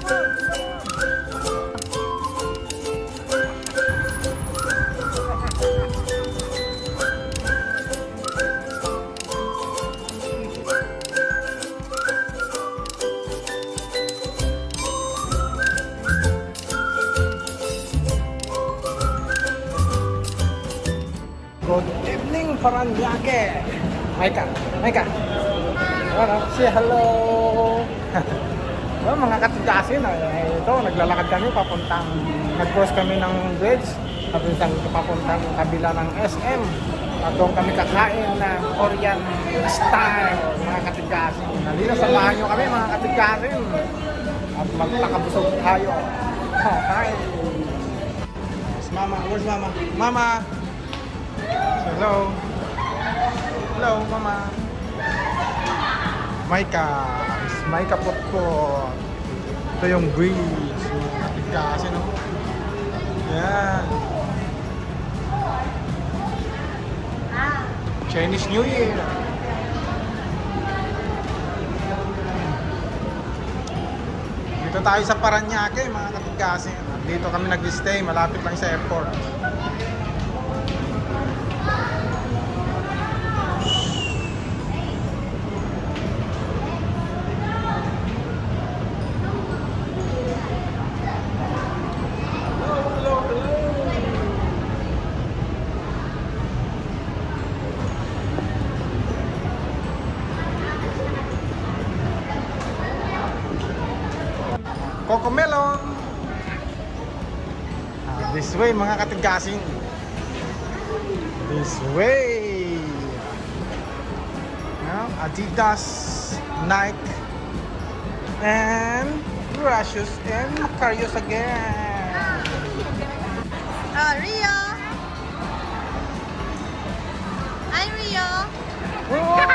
Good evening, Paranaque. Maika, Maika. Say hello. Well, mga katigasin, ito, naglalakad kami papuntang, nag-cross kami ng bridge, papuntang kabila ng SM. At doon kami kakain ng Korean style, mga katigasin. Nalina, samahan nyo kami, mga katigasin. At magpakabusog tayo. Oh, hi. Where's Mama? Where's Mama? Mama! Hello. Hello, Mama. Maika. Maika Potpot. Ito yung breeze. Kasi no. Yan. Chinese New Year. Dito tayo sa Paranaque, mga katigasin. Dito kami nag-stay, malapit lang sa airport. Cocomelon. This way, mga katigasin. This way. Adidas, Nike, and Precious and Macarius again. Rio. Hi, Rio. Oh! Rio.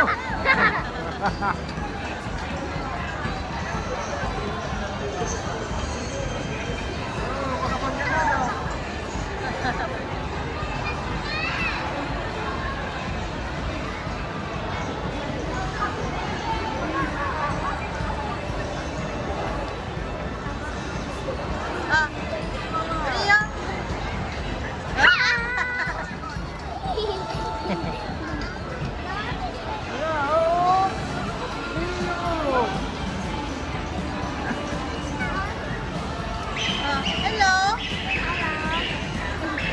Hello.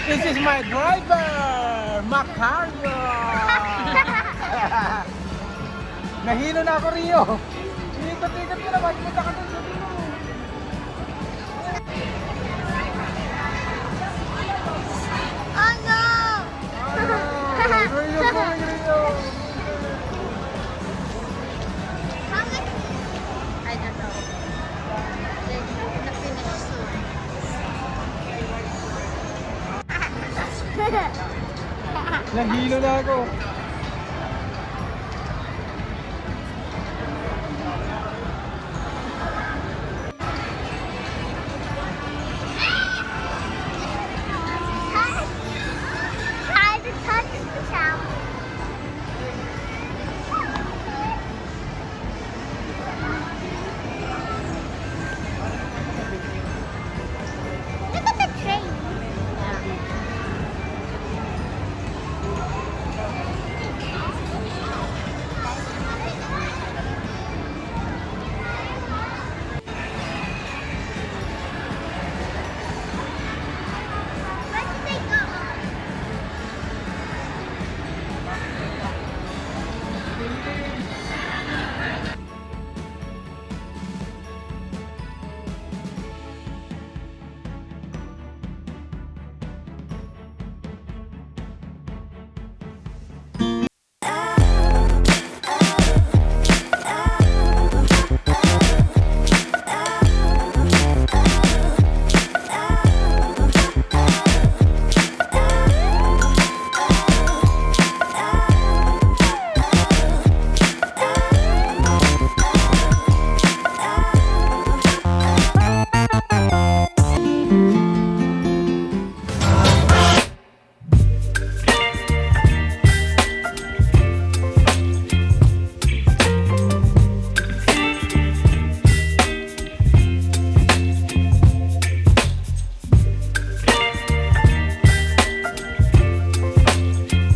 This is my driver, Macario. Nahilo na ako, Rio. Ikot-ikot ko naman, punta ka doon sa dulo. Oh no. Rio, going Rio. I don't know. They're gonna finish soon. Nahilo na ako.